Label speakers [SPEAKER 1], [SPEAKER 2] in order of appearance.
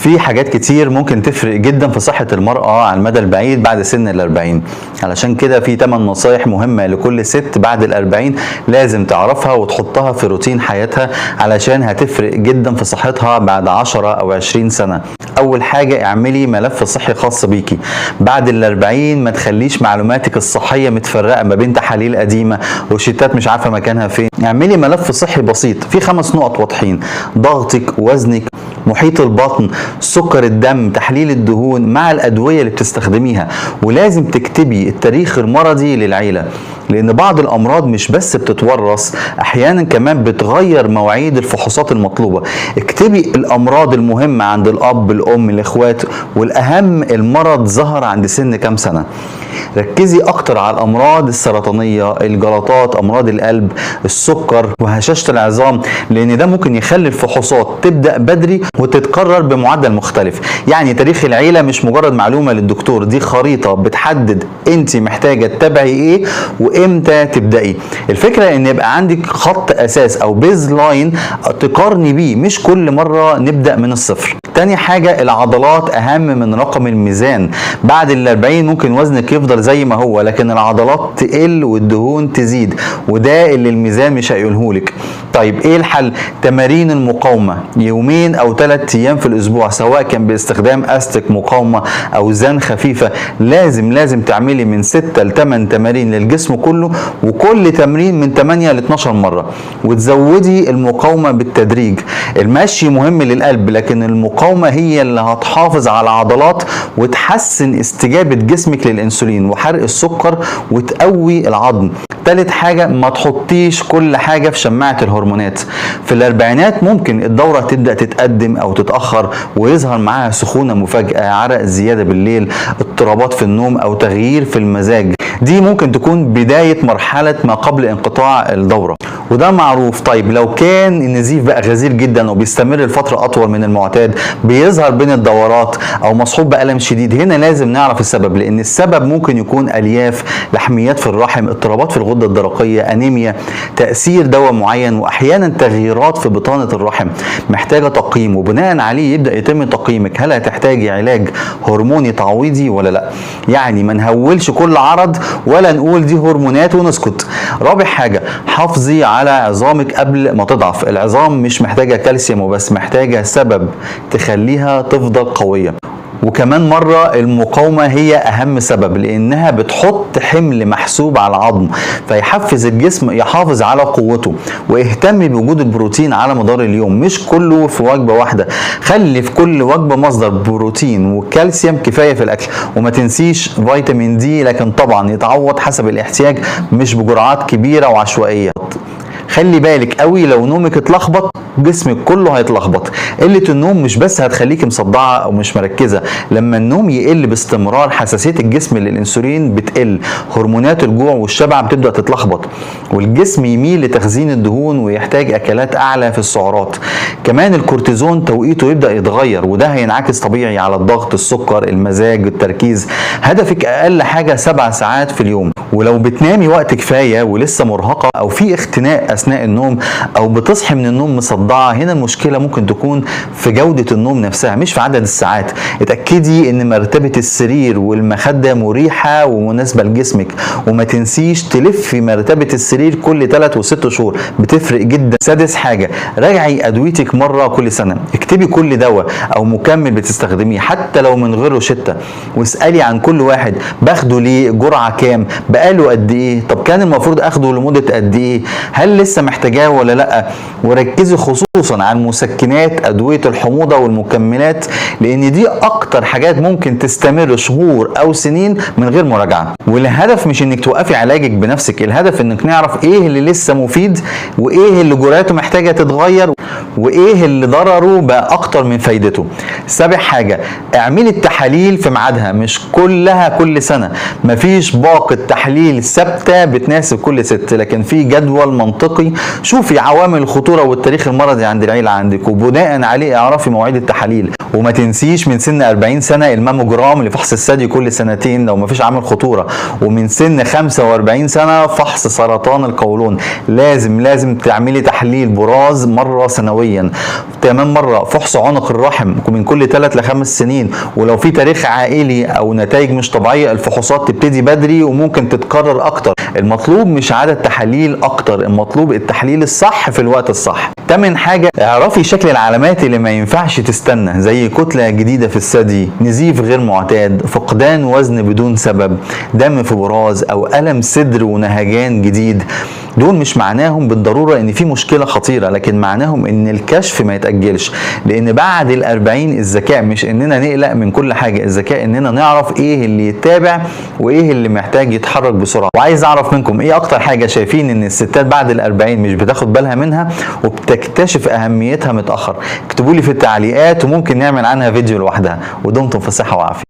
[SPEAKER 1] في حاجات كتير ممكن تفرق جدا في صحة المرأة على المدى البعيد بعد سن ال40. علشان كده في 8 نصايح مهمة لكل ست بعد ال40 لازم تعرفها وتحطها في روتين حياتها، علشان هتفرق جدا في صحتها بعد 10 أو 20 سنة. أول حاجة، اعملي ملف صحي خاص بيكي. بعد ال40 ما تخليش معلوماتك الصحية متفرقة ما بين تحاليل قديمة وشيتات مش عارفة مكانها فين. اعملي ملف صحي بسيط فيه 5 نقط واضحين: ضغطك، وزنك، محيط البطن، سكر الدم، تحليل الدهون، مع الأدوية اللي بتستخدميها. ولازم تكتبي التاريخ المرضي للعيلة، لأن بعض الأمراض مش بس بتتورث، أحيانا كمان بتغير مواعيد الفحوصات المطلوبة. اكتبي الأمراض المهمة عند الأب، الأم، الإخوات، والأهم المرض ظهر عند سن كام سنة. ركزي أكتر على الأمراض السرطانية، الجلطات، أمراض القلب، السكر، وهشاشة العظام، لأن ده ممكن يخلي الفحوصات تبدأ بدري وتتكرر بمعدل مختلف. يعني تاريخ العيلة مش مجرد معلومة للدكتور، دي خريطة بتحدد أنت محتاجة تتابعي إيه وإمتى تبدأي. الفكرة إن يبقى عندك خط أساس أو بيز لاين تقارني بيه، مش كل مرة نبدأ من الصفر. تاني حاجة، العضلات أهم من رقم الميزان. بعد ال40 ممكن وزنك يفضل زي ما هو، لكن العضلات تقل والدهون تزيد، وده اللي الميزان مش هيقولهولك. طيب ايه الحل؟ تمارين المقاومة 2 أو 3 أيام في الأسبوع، سواء كان باستخدام أستك مقاومة أو أوزان خفيفة. لازم تعملي من 6 ل 8 تمارين للجسم كله، وكل تمرين من 8 ل 12 مرة، وتزودي المقاومة بالتدريج. المشي مهم للقلب، لكن المقاومة هي اللي هتحافظ على العضلات وتحسن استجابة جسمك للأنسولين وحرق السكر وتقوي العظم. تالت حاجة، ما تحطيش كل حاجة في شماعة الهرمونات. في الأربعينات ممكن الدورة تبدأ تتقدم أو تتأخر، ويظهر معاها سخونة مفاجئة، عرق زيادة بالليل، اضطرابات في النوم، أو تغيير في المزاج. دي ممكن تكون بداية مرحلة ما قبل انقطاع الدورة، وده معروف. طيب لو كان النزيف بقى غزير جدا وبيستمر لفترة أطول من المعتاد، بيظهر بين الدورات أو مصحوب بألم شديد، هنا لازم نعرف السبب، لأن السبب ممكن يكون ألياف، لحميات في الرحم، اضطرابات في الغدة الدرقية، أنيميا، تأثير دواء معين، وأحيانا تغييرات في بطانة الرحم محتاجة تقييم، وبناء عليه يبدأ يتم تقييمك هل هتحتاجي علاج هرموني تعويضي ولا لا. يعني ما نهولش كل عرض ولا نقول دي هرمونات ونسكت. رابع حاجة، حافظي على عظامك قبل ما تضعف. العظام مش محتاجة كالسيوم وبس، محتاجة سبب تخليها تفضل قوية. وكمان مرة المقاومة هي أهم سبب، لأنها بتحط حمل محسوب على العظم، فيحفز الجسم يحافظ على قوته. واهتمي بوجود البروتين على مدار اليوم، مش كله في وجبة واحدة. خلي في كل وجبة مصدر بروتين وكالسيوم كفاية في الأكل، وما تنسيش فيتامين دي، لكن طبعا يتعوض حسب الاحتياج مش بجرعات كبيرة وعشوائية. خلي بالك قوي لو نومك اتلخبط جسمك كله هيتلخبط. قلة النوم مش بس هتخليكي مصدعة او مش مركزة، لما النوم يقل باستمرار حساسية الجسم للانسولين بتقل، هرمونات الجوع والشبع بتبدأ تتلخبط، والجسم يميل لتخزين الدهون ويحتاج اكلات اعلى في السعرات. كمان الكورتيزون توقيته يبدأ يتغير، وده هينعكس طبيعي على الضغط، السكر، المزاج، التركيز. هدفك اقل حاجة 7 ساعات في اليوم، ولو بتنامي وقت كفاية ولسه مرهقة او في اختناق اثناء النوم او بتصحي من النوم مصدعة، هنا المشكلة ممكن تكون في جودة النوم نفسها مش في عدد الساعات. اتأكدي ان مرتبة السرير والمخدة مريحة ومناسبة لجسمك، وما تنسيش تلفي مرتبة السرير كل 3 و6 شهور، بتفرق جدا. سادس حاجة، راجعي ادويتك مرة كل سنة. اكتبي كل دواء او مكمل بتستخدميه حتى لو من غير روشتة، واسألي عن كل واحد باخده ليه، جرعة كام، بقاله قد ايه، طب كان المفروض اخده لمدة قد ايه، هل لسه محتاجاه ولا لا. وركزي خصوصا على المسكنات، ادوية الحموضة والمكملات، لان دي اكتر حاجات ممكن تستمر شهور او سنين من غير مراجعة. والهدف مش انك توقفي علاجك بنفسك، الهدف انك نعرف ايه اللي لسه مفيد وايه اللي جرعته محتاجة تتغير وايه اللي ضرره بقى اكتر من فايدته. سابع حاجة، اعملي التحاليل في ميعادها، مش كلها كل سنة. مفيش باقة تحليل ثابتة بتناسب كل ست، لكن في جدول منطقي منطقي، شوفي عوامل الخطوره والتاريخ المرضي عند العيله عندك، وبناء عليه اعرفي مواعيد التحاليل. وما تنسيش من سن 40 سنه الماموجرام لفحص الثدي كل سنتين لو ما فيش عامل خطوره، ومن سن 45 سنه فحص سرطان القولون. لازم تعملي تحليل براز مره سنويا. كمان مره فحص عنق الرحم من كل 3 ل 5 سنين، ولو في تاريخ عائلي او نتائج مش طبيعيه الفحوصات تبتدي بدري وممكن تتكرر اكتر. المطلوب مش عدد تحاليل اكتر، المطلوب التحليل الصح في الوقت الصح. تامن حاجه، اعرفي شكل العلامات اللي ما ينفعش تستنى، زي كتله جديده في الثدي، نزيف غير معتاد، فقدان وزن بدون سبب، دم في براز، او الم صدر ونهجان جديد. دول مش معناهم بالضروره ان في مشكله خطيره، لكن معناهم ان الكشف ما يتاجلش، لان بعد ال40 الذكاء مش اننا نقلق من كل حاجه، الذكاء اننا نعرف ايه اللي يتابع وايه اللي محتاج يتحرك بسرعه. وعايز اعرف منكم ايه اكتر حاجه شايفين ان الستات بعد ال40 مش بتاخد بالها منها وبتكتشف اهميتها متاخر؟ اكتبوا لي في التعليقات وممكن نعمل عنها فيديو لوحدها. ودمتم في صحه وعافيه.